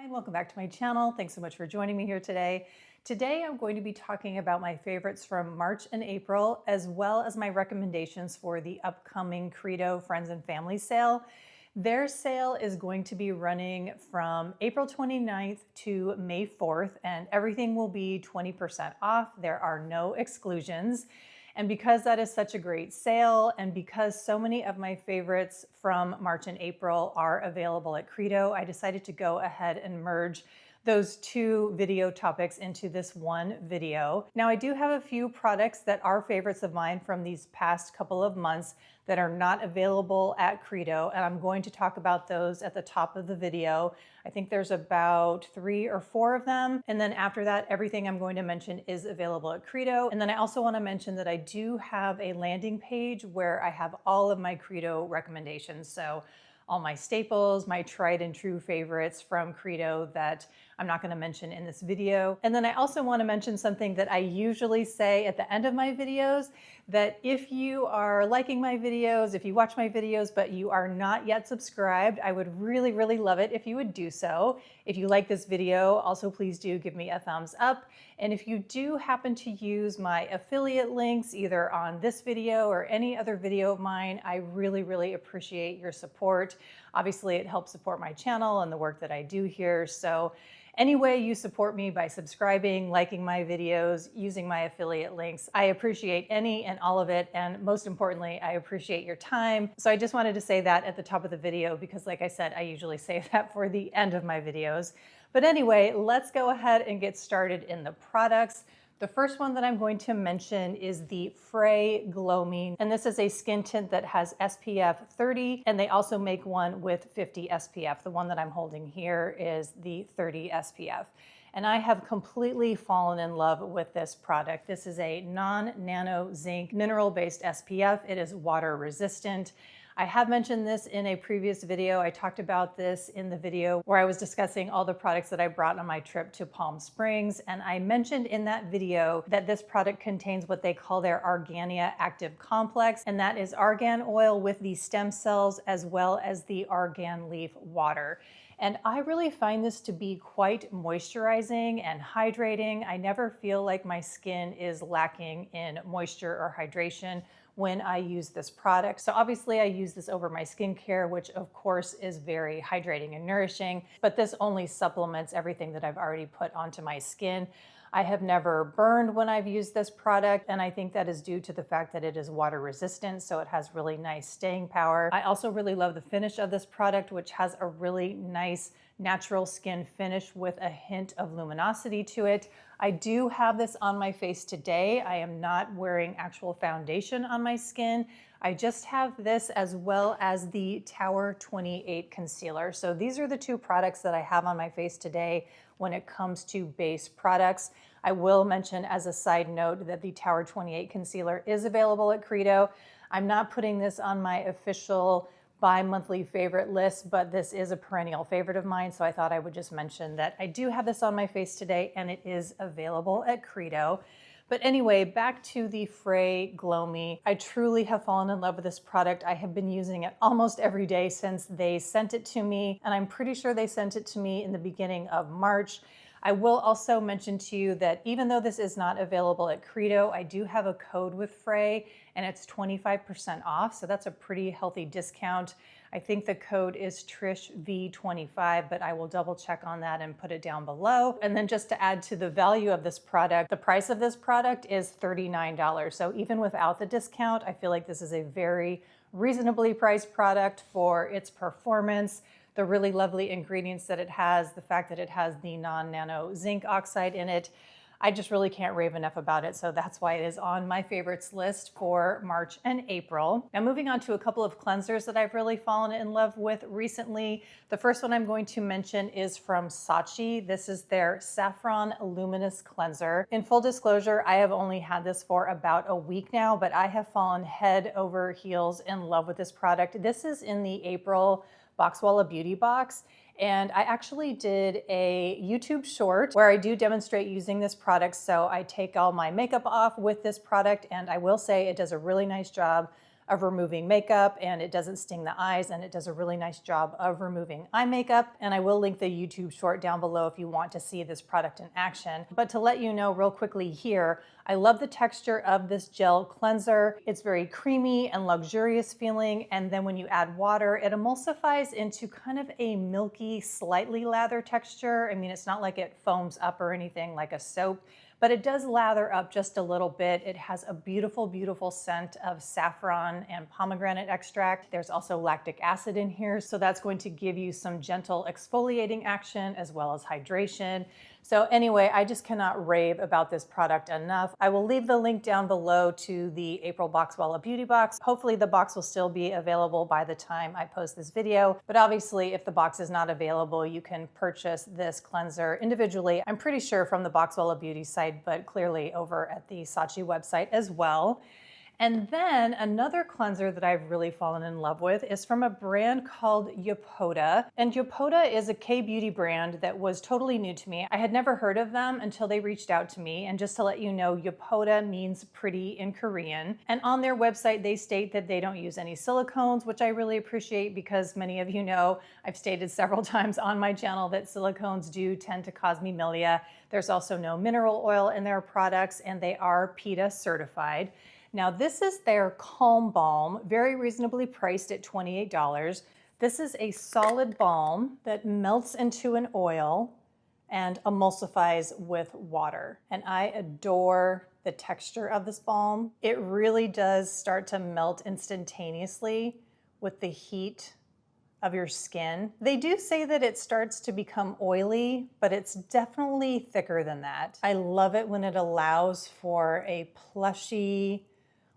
Hi, and welcome back to my channel. Thanks so much for joining me here today. Today I'm going to be talking about my favorites from March and April, as well as my recommendations for the upcoming Credo Friends and Family sale. Their sale is going to be running from April 29th to May 4th, and everything will be 20% off. There are no exclusions. And because that is such a great sale, and because so many of my favorites from March and April are available at Credo, I decided to go ahead and merge those two video topics into this one video. Now, I do have a few products that are favorites of mine from these past couple of months that are not available at Credo, and I'm going to talk about those at the top of the video. I think there's about 3 or 4 of them. And then after that, everything I'm going to mention is available at Credo. And then I also want to mention that I do have a landing page where I have all of my Credo recommendations. So all my staples, my tried and true favorites from Credo that I'm not going to mention in this video. And then I also want to mention something that I usually say at the end of my videos, that if you are liking my videos, if you watch my videos, but you are not yet subscribed, I would really, really love it if you would do so. If you like this video, also please do give me a thumbs up. And if you do happen to use my affiliate links, either on this video or any other video of mine, I really, really appreciate your support. Obviously, it helps support my channel and the work that I do here. So any way you support me by subscribing, liking my videos, using my affiliate links, I appreciate any and all of it. And most importantly, I appreciate your time. So I just wanted to say that at the top of the video because, like I said, I usually save that for the end of my videos. But anyway, let's go ahead and get started in the products. The first one that I'm going to mention is the Fre Glow Me, and this is a skin tint that has SPF 30, and they also make one with 50 SPF. The one that I'm holding here is the 30 SPF. And I have completely fallen in love with this product. This is a non-nano zinc mineral-based SPF. It is water resistant. I have mentioned this in a previous video. I talked about this in the video where I was discussing all the products that I brought on my trip to Palm Springs. And I mentioned in that video that this product contains what they call their Argania Active Complex. And that is argan oil with the stem cells as well as the argan leaf water. And I really find this to be quite moisturizing and hydrating. I never feel like my skin is lacking in moisture or hydration when I use this product. So obviously I use this over my skincare, which of course is very hydrating and nourishing, but this only supplements everything that I've already put onto my skin. I have never burned when I've used this product, and I think that is due to the fact that it is water resistant, so it has really nice staying power. I also really love the finish of this product, which has a really nice natural skin finish with a hint of luminosity to it. I do have this on my face today. I am not wearing actual foundation on my skin. I just have this as well as the Tower 28 concealer. So these are the two products that I have on my face today when it comes to base products. I will mention as a side note that the Tower 28 concealer is available at Credo. I'm not putting this on my official bi-monthly favorite list, but this is a perennial favorite of mine, so I thought I would just mention that I do have this on my face today and it is available at Credo. But anyway, back to the Fre Glow Me. I truly have fallen in love with this product. I have been using it almost every day since they sent it to me, and I'm pretty sure they sent it to me in the beginning of March. I will also mention to you that even though this is not available at Credo, I do have a code with Fre and it's 25% off. So that's a pretty healthy discount. I think the code is Trish V25, but I will double check on that and put it down below. And then just to add to the value of this product, the price of this product is $39. So even without the discount, I feel like this is a very reasonably priced product for its performance, the really lovely ingredients that it has, the fact that it has the non-nano zinc oxide in it. I just really can't rave enough about it, so that's why it is on my favorites list for March and April. Now moving on to a couple of cleansers that I've really fallen in love with recently. The first one I'm going to mention is from Sachi. This is their Saffron Luminous Cleanser. In full disclosure, I have only had this for about a week now, but I have fallen head over heels in love with this product. This is in the April Boxwalla Beauty Box. And I actually did a YouTube short where I do demonstrate using this product. So I take all my makeup off with this product, and I will say it does a really nice job of removing makeup, and it doesn't sting the eyes, and it does a really nice job of removing eye makeup. And I will link the YouTube short down below if you want to see this product in action. But to let you know real quickly here, I love the texture of this gel cleanser. It's very creamy and luxurious feeling, and then when you add water, it emulsifies into kind of a milky, slightly lather texture. I mean, it's not like it foams up or anything like a soap, but it does lather up just a little bit. It has a beautiful, beautiful scent of saffron and pomegranate extract. There's also lactic acid in here, so that's going to give you some gentle exfoliating action as well as hydration. So anyway, I just cannot rave about this product enough. I will leave the link down below to the April Boxwalla Beauty Box. Hopefully the box will still be available by the time I post this video, but obviously if the box is not available, you can purchase this cleanser individually. I'm pretty sure from the Boxwalla Beauty site, but clearly over at the Sachi website as well. And then another cleanser that I've really fallen in love with is from a brand called Yepoda. And Yepoda is a K-beauty brand that was totally new to me. I had never heard of them until they reached out to me. And just to let you know, Yepoda means pretty in Korean. And on their website, they state that they don't use any silicones, which I really appreciate because many of you know, I've stated several times on my channel that silicones do tend to cause me milia. There's also no mineral oil in their products, and they are PETA certified. Now this is their Calm Balm, very reasonably priced at $28. This is a solid balm that melts into an oil and emulsifies with water. And I adore the texture of this balm. It really does start to melt instantaneously with the heat of your skin. They do say that it starts to become oily, but it's definitely thicker than that. I love it when it allows for a plushy,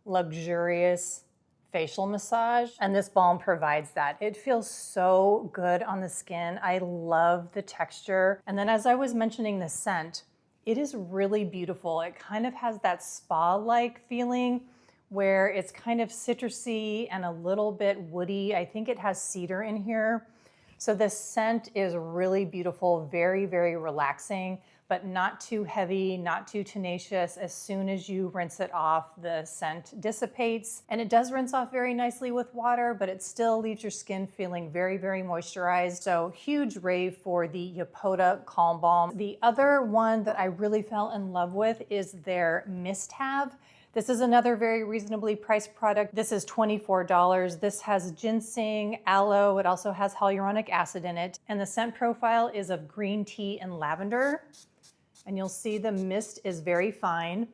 luxurious facial massage, and this balm provides that. It feels so good on the skin. I love the texture. And then as I was mentioning the scent, it is really beautiful. It kind of has that spa-like feeling where it's kind of citrusy and a little bit woody. I think it has cedar in here. So the scent is really beautiful, very, very relaxing, but not too heavy, not too tenacious. As soon as you rinse it off, the scent dissipates. And it does rinse off very nicely with water, but it still leaves your skin feeling very, very moisturized. So huge rave for the Yepoda Calm Balm. The other one that I really fell in love with is their Mist Have. This is another very reasonably priced product. This is $24. This has ginseng, aloe. It also has hyaluronic acid in it. And the scent profile is of green tea and lavender. And you'll see the mist is very fine.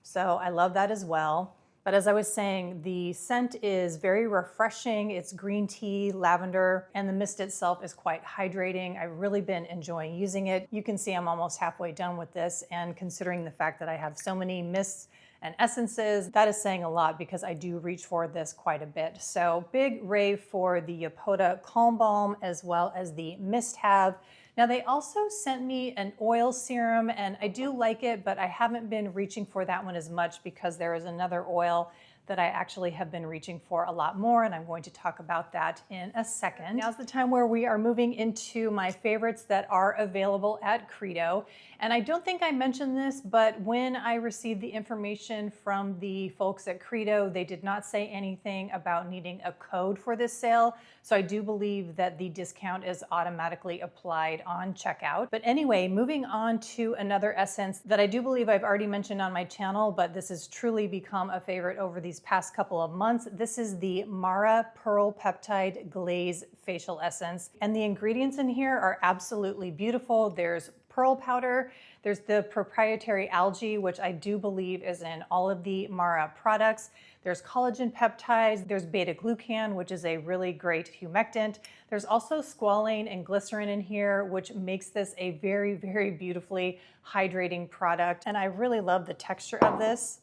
So I love that as well. But as I was saying, the scent is very refreshing. It's green tea, lavender, and the mist itself is quite hydrating. I've really been enjoying using it. You can see I'm almost halfway done with this, and considering the fact that I have so many mists and essences, that is saying a lot because I do reach for this quite a bit. So big rave for the Yepoda Calm Balm as well as the Mist Have. Now they also sent me an oil serum, and I do like it, but I haven't been reaching for that one as much because there is another oil that I actually have been reaching for a lot more, and I'm going to talk about that in a second. Now's the time where we are moving into my favorites that are available at Credo. And I don't think I mentioned this, but when I received the information from the folks at Credo, they did not say anything about needing a code for this sale. So I do believe that the discount is automatically applied on checkout. But anyway, moving on to another essence that I do believe I've already mentioned on my channel, but this has truly become a favorite over these past couple of months. This is the Mara Pearl Peptide Glaze Facial Essence. And the ingredients in here are absolutely beautiful. There's pearl powder, there's the proprietary algae, which I do believe is in all of the Mara products. There's collagen peptides, there's beta-glucan, which is a really great humectant. There's also squalane and glycerin in here, which makes this a very, very beautifully hydrating product. And I really love the texture of this.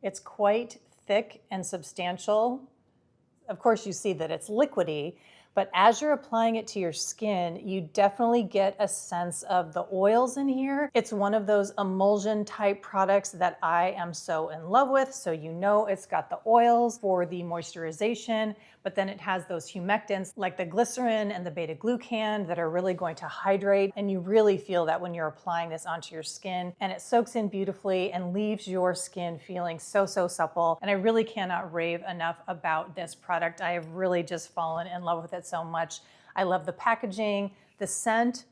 It's quite thick and substantial. Of course, you see that it's liquidy, but as you're applying it to your skin, you definitely get a sense of the oils in here. It's one of those emulsion type products that I am so in love with. So you know it's got the oils for the moisturization, but then it has those humectants like the glycerin and the beta-glucan that are really going to hydrate, and you really feel that when you're applying this onto your skin, and it soaks in beautifully and leaves your skin feeling so supple. And I really cannot rave enough about this product. I have really just fallen in love with it so much. I love the packaging. The scent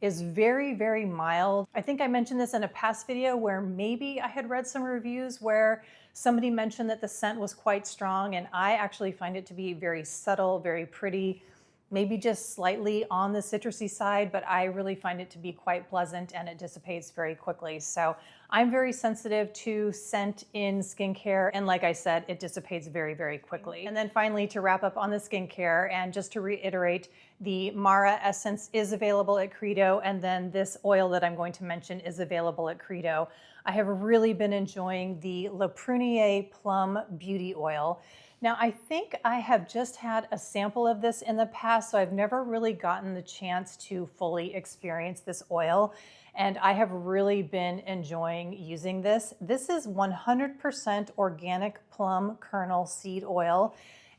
is very mild. I think I mentioned this in a past video where maybe I had read some reviews where somebody mentioned that the scent was quite strong, and I actually find it to be very subtle, very pretty, maybe just slightly on the citrusy side, but I really find it to be quite pleasant and it dissipates very quickly. So I'm very sensitive to scent in skincare, and like I said, it dissipates very quickly. And then finally, to wrap up on the skincare, and just to reiterate, the Mara Essence is available at Credo, and then this oil that I'm going to mention is available at Credo. I have really been enjoying the Prunier Plum Beauty Oil. Now, I think I have just had a sample of this in the past, so I've never really gotten the chance to fully experience this oil, and I have really been enjoying using this. This is 100% organic plum kernel seed oil.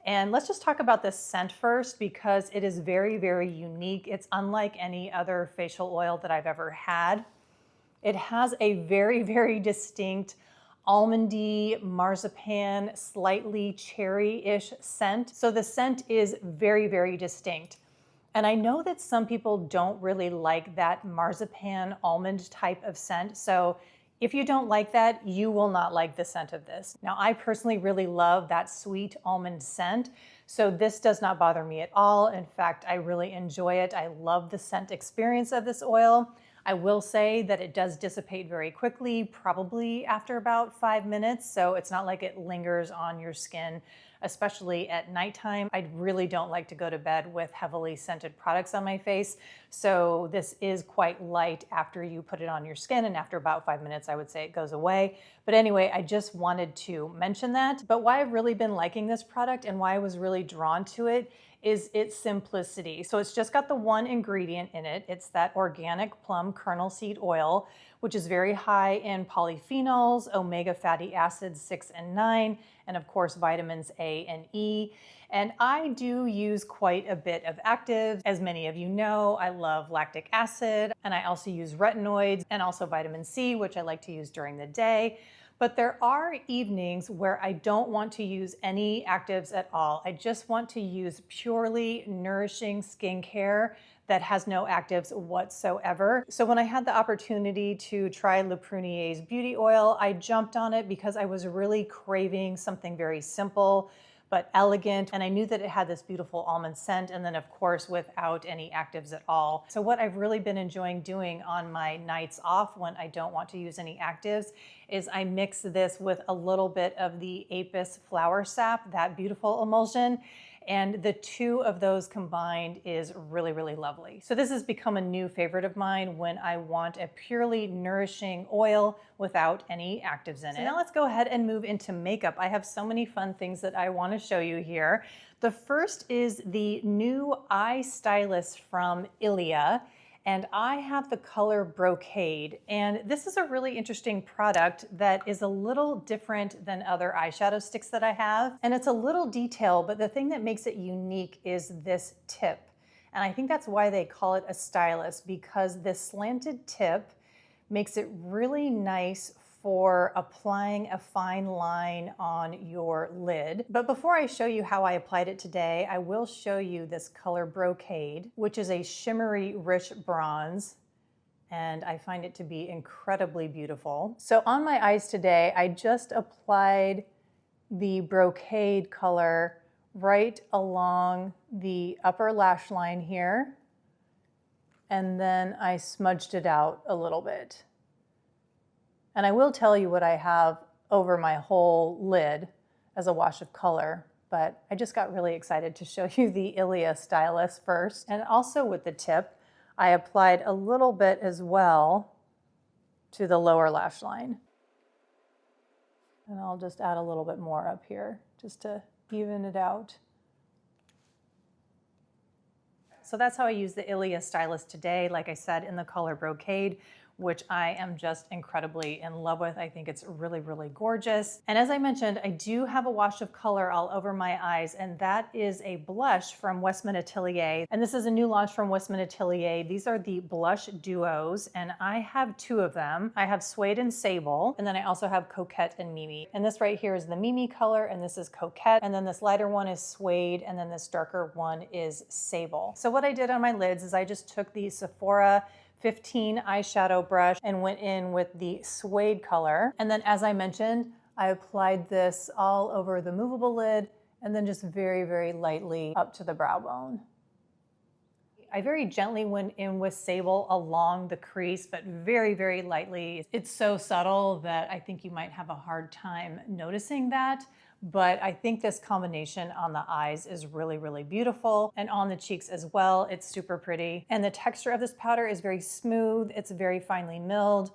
And let's just talk about the scent first, because it is very unique. It's unlike any other facial oil that I've ever had. It has a very distinct almondy, marzipan, slightly cherry-ish scent. So the scent is very distinct. And I know that some people don't really like that marzipan almond type of scent. So if you don't like that, you will not like the scent of this. Now, I personally really love that sweet almond scent, so this does not bother me at all. In fact, I really enjoy it. I love the scent experience of this oil. I will say that it does dissipate very quickly, probably after about 5 minutes, so it's not like it lingers on your skin, especially at nighttime. I really don't like to go to bed with heavily scented products on my face, so this is quite light after you put it on your skin, and after about 5 minutes, I would say it goes away. But anyway, I just wanted to mention that. But why I've really been liking this product and why I was really drawn to it is its simplicity. So it's just got the one ingredient in it. It's that organic plum kernel seed oil, which is very high in polyphenols, omega fatty acids 6 and 9, and of course vitamins A and E. And I do use quite a bit of actives. As many of you know, I love lactic acid, and I also use retinoids and also vitamin C, which I like to use during the day. But there are evenings where I don't want to use any actives at all. I just want to use purely nourishing skincare that has no actives whatsoever. So when I had the opportunity to try Le Prunier's beauty oil, I jumped on it because I was really craving something very simple but elegant, and I knew that it had this beautiful almond scent, and then of course without any actives at all. So what I've really been enjoying doing on my nights off when I don't want to use any actives is I mix this with a little bit of the Apis flower sap, that beautiful emulsion, and the two of those combined is really lovely. So this has become a new favorite of mine when I want a purely nourishing oil without any actives in it. So now let's go ahead and move into makeup. I have so many fun things that I want to show you here. The first is the new eye stylus from Ilia, and I have the color Brocade. And this is a really interesting product that is a little different than other eyeshadow sticks that I have. And it's a little detailed, but the thing that makes it unique is this tip. And I think that's why they call it a stylus, because this slanted tip makes it really nice for applying a fine line on your lid. But before I show you how I applied it today, I will show you this color Brocade, which is a shimmery rich bronze, and I find it to be incredibly beautiful. So on my eyes today, I just applied the Brocade color right along the upper lash line here, and then I smudged it out a little bit. And I will tell you what I have over my whole lid as a wash of color, but I just got really excited to show you the Ilia stylus first. And also with the tip, I applied a little bit as well to the lower lash line. And I'll just add a little bit more up here just to even it out. So that's how I use the Ilia stylus today, like I said, in the color Brocade, which I am just incredibly in love with. I think it's really, really gorgeous. And as I mentioned, I do have a wash of color all over my eyes, and that is a blush from Westman Atelier. And this is a new launch from Westman Atelier. These are the blush duos, and I have two of them. I have Suede and Sable, and then I also have Coquette and Mimi. And this right here is the Mimi color, and this is Coquette, and then this lighter one is Suede, and then this darker one is Sable. So what I did on my lids is I just took the Sephora 15 eyeshadow brush and went in with the Suede color. And then as I mentioned, I applied this all over the movable lid and then just very, very lightly up to the brow bone. I very gently went in with Sable along the crease, but very, very lightly. It's so subtle that I think you might have a hard time noticing that. But I think this combination on the eyes is really, really beautiful. And on the cheeks as well, it's super pretty. And the texture of this powder is very smooth. It's very finely milled.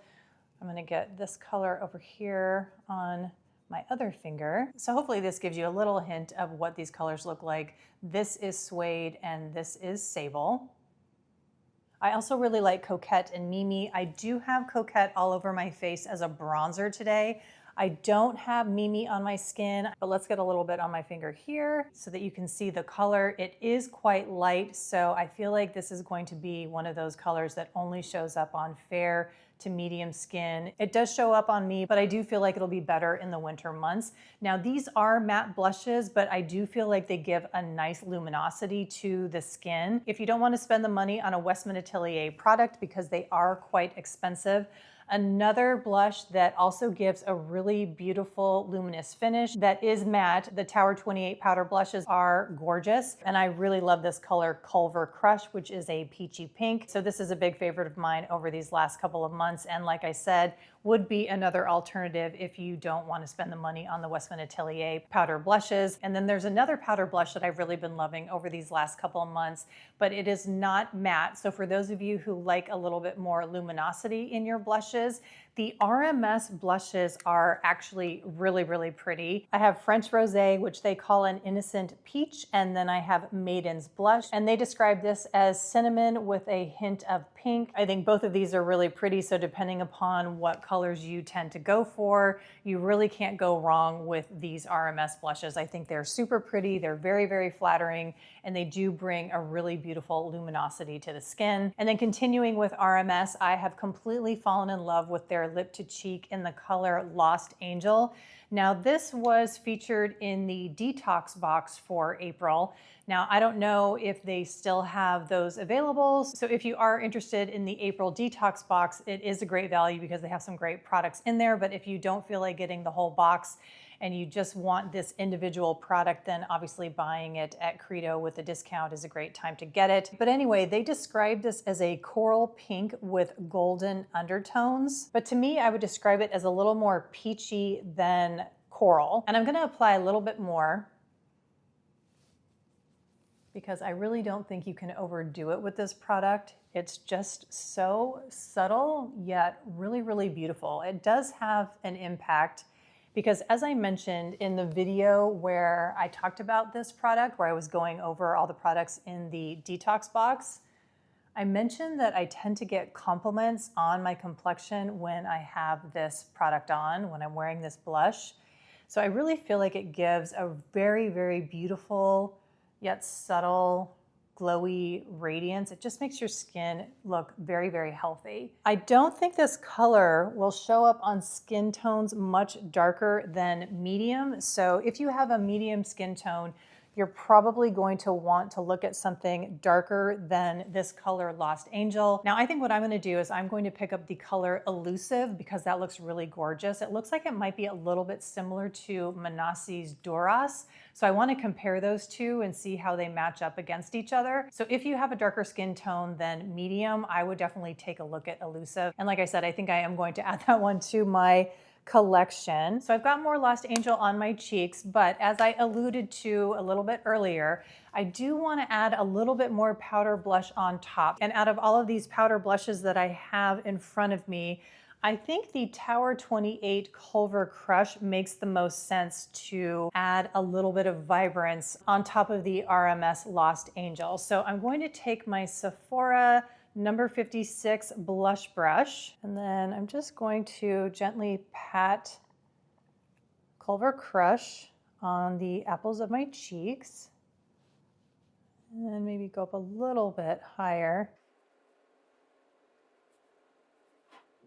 I'm gonna get this color over here on my other finger. So hopefully this gives you a little hint of what these colors look like. This is Suede and this is Sable. I also really like Coquette and Mimi. I do have Coquette all over my face as a bronzer today. I don't have Mimi on my skin, but let's get a little bit on my finger here so that you can see the color. It is quite light, so I feel like this is going to be one of those colors that only shows up on fair to medium skin. It does show up on me, but I do feel like it'll be better in the winter months. Now these are matte blushes, but I do feel like they give a nice luminosity to the skin. If you don't want to spend the money on a Westman Atelier product because they are quite expensive, another blush that also gives a really beautiful luminous finish that is matte. The Tower 28 powder blushes are gorgeous, and I really love this color Culver Crush, which is a peachy pink. So this is a big favorite of mine over these last couple of months, and like I said, would be another alternative if you don't want to spend the money on the Westman Atelier powder blushes. And then there's another powder blush that I've really been loving over these last couple of months, but it is not matte. So for those of you who like a little bit more luminosity in your blushes, the RMS blushes are actually really, really pretty. I have French Rosé, which they call an innocent peach, and then I have Maiden's Blush, and they describe this as cinnamon with a hint of pink. I think both of these are really pretty, so depending upon what colors you tend to go for, you really can't go wrong with these RMS blushes. I think they're super pretty, they're very, very flattering, and they do bring a really beautiful luminosity to the skin. And then continuing with RMS, I have completely fallen in love with their lip to cheek in the color Lost Angel. Now this was featured in the detox box for April. Now I don't know if they still have those available. So if you are interested in the April detox box, it is a great value because they have some great products in there. But if you don't feel like getting the whole box and you just want this individual product, then obviously buying it at Credo with a discount is a great time to get it. But anyway, they described this as a coral pink with golden undertones. But to me, I would describe it as a little more peachy than coral. And I'm gonna apply a little bit more because I really don't think you can overdo it with this product. It's just so subtle, yet really, really beautiful. It does have an impact because as I mentioned in the video where I talked about this product, where I was going over all the products in the detox box, I mentioned that I tend to get compliments on my complexion when I have this product on, when I'm wearing this blush. So I really feel like it gives a very, very beautiful yet subtle, glowy radiance. It just makes your skin look very, very healthy. I don't think this color will show up on skin tones much darker than medium. So if you have a medium skin tone, you're probably going to want to look at something darker than this color Lost Angel. Now I think what I'm gonna do is I'm going to pick up the color Elusive because that looks really gorgeous. It looks like it might be a little bit similar to Manassi's Duras. So I wanna compare those two and see how they match up against each other. So if you have a darker skin tone than medium, I would definitely take a look at Elusive. And like I said, I think I am going to add that one to my collection. So I've got more Lost Angel on my cheeks, but as I alluded to a little bit earlier, I do want to add a little bit more powder blush on top. And out of all of these powder blushes that I have in front of me, I think the Tower 28 Culver Crush makes the most sense to add a little bit of vibrance on top of the RMS Lost Angel. So I'm going to take my Sephora number 56 blush brush. And then I'm just going to gently pat Culver Crush on the apples of my cheeks. And then maybe go up a little bit higher.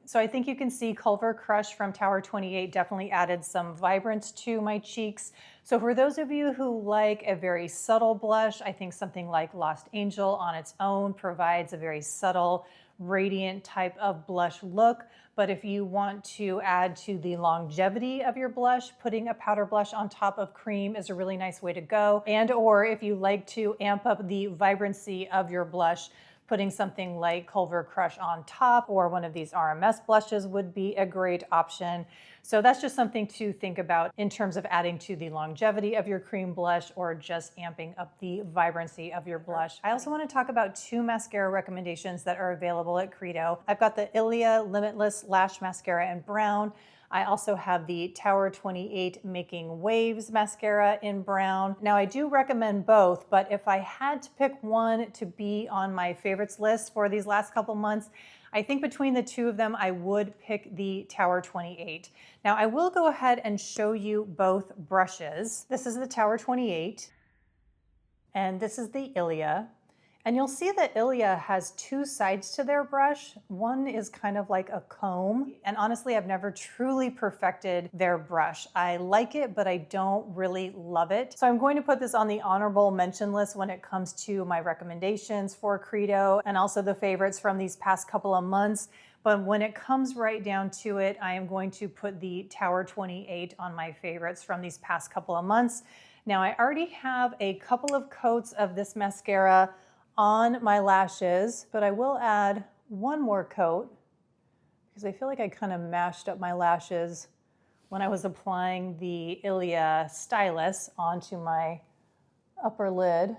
So I think you can see Culver Crush from Tower 28 definitely added some vibrance to my cheeks. So for those of you who like a very subtle blush, I think something like Lost Angel on its own provides a very subtle, radiant type of blush look. But if you want to add to the longevity of your blush, putting a powder blush on top of cream is a really nice way to go. And or if you like to amp up the vibrancy of your blush, putting something like Culver Crush on top or one of these RMS blushes would be a great option. So that's just something to think about in terms of adding to the longevity of your cream blush or just amping up the vibrancy of your blush. I also want to talk about 2 mascara recommendations that are available at Credo. I've got the Ilia Limitless Lash Mascara in brown. I also have the Tower 28 Making Waves mascara in brown. Now I do recommend both, but if I had to pick one to be on my favorites list for these last couple months, I think between the 2 of them, I would pick the Tower 28. Now I will go ahead and show you both brushes. This is the Tower 28 and this is the Ilia. And you'll see that Ilia has 2 sides to their brush. One is kind of like a comb. And honestly, I've never truly perfected their brush. I like it, but I don't really love it. So I'm going to put this on the honorable mention list when it comes to my recommendations for Credo and also the favorites from these past couple of months. But when it comes right down to it, I am going to put the Tower 28 on my favorites from these past couple of months. Now, I already have a couple of coats of this mascara on my lashes, but I will add one more coat because I feel like I kind of mashed up my lashes when I was applying the Ilia Stylus onto my upper lid.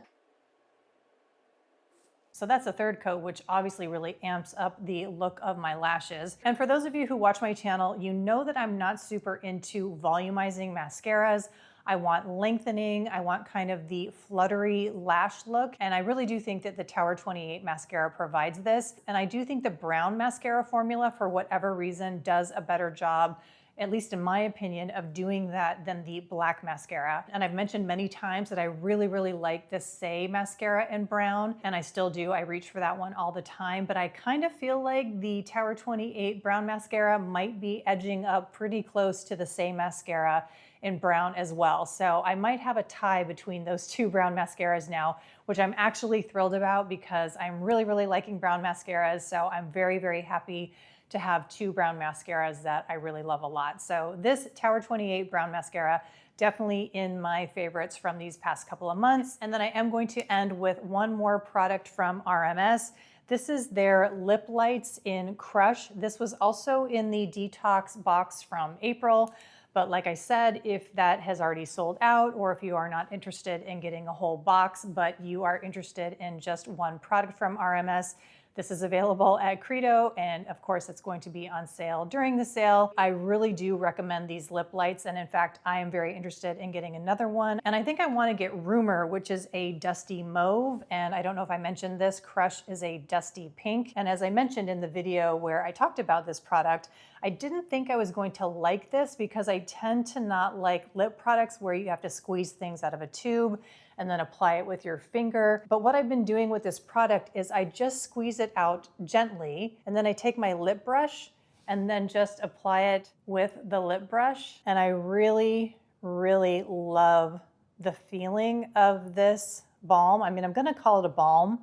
So that's a third coat, which obviously really amps up the look of my lashes. And for those of you who watch my channel, you know that I'm not super into volumizing mascaras. I want lengthening, I want kind of the fluttery lash look, and I really do think that the Tower 28 mascara provides this. And I do think the brown mascara formula, for whatever reason, does a better job, at least in my opinion, of doing that than the black mascara. And I've mentioned many times that I really, really like the Say mascara in brown, and I still do. I reach for that one all the time, but I kind of feel like the Tower 28 brown mascara might be edging up pretty close to the Say mascara in brown as well. So I might have a tie between those 2 brown mascaras now, which I'm actually thrilled about because I'm really, really liking brown mascaras. So I'm very, very happy to have 2 brown mascaras that I really love a lot. So this Tower 28 brown mascara, definitely in my favorites from these past couple of months. And then I am going to end with one more product from RMS. This is their Liplights in Crush. This was also in the Detox box from April. But like I said, if that has already sold out, or if you are not interested in getting a whole box, but you are interested in just one product from RMS, this is available at Credo, and of course it's going to be on sale during the sale. I really do recommend these Liplights, and in fact, I am very interested in getting another one. And I think I want to get Rumor, which is a dusty mauve, and I don't know if I mentioned this, Crush is a dusty pink. And as I mentioned in the video where I talked about this product, I didn't think I was going to like this because I tend to not like lip products where you have to squeeze things out of a tube and then apply it with your finger. But what I've been doing with this product is I just squeeze it out gently, and then I take my lip brush and then just apply it with the lip brush. And I really, really love the feeling of this balm. I mean, I'm gonna call it a balm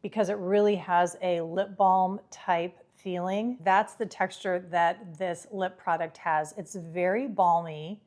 because it really has a lip balm type feeling. That's the texture that this lip product has. It's very balmy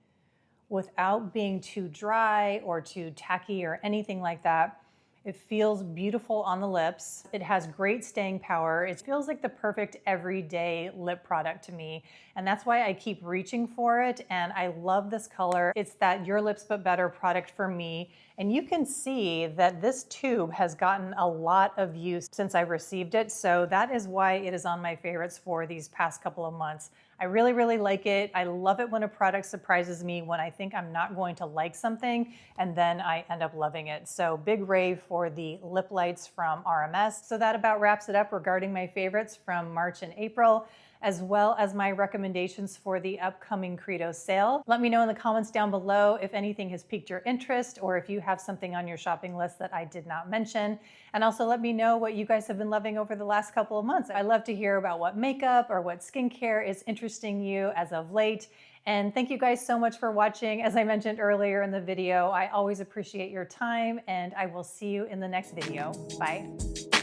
without being too dry or too tacky or anything like that. It feels beautiful on the lips. It has great staying power. It feels like the perfect everyday lip product to me. And that's why I keep reaching for it. And I love this color. It's that Your Lips But Better product for me. And you can see that this tube has gotten a lot of use since I received it. So that is why it is on my favorites for these past couple of months. I really, really like it. I love it when a product surprises me when I think I'm not going to like something and then I end up loving it. So big rave for the lip lights from RMS. So that about wraps it up regarding my favorites from March and April, as well as my recommendations for the upcoming Credo sale. Let me know in the comments down below if anything has piqued your interest or if you have something on your shopping list that I did not mention. And also let me know what you guys have been loving over the last couple of months. I love to hear about what makeup or what skincare is interesting you as of late. And thank you guys so much for watching. As I mentioned earlier in the video, I always appreciate your time and I will see you in the next video. Bye.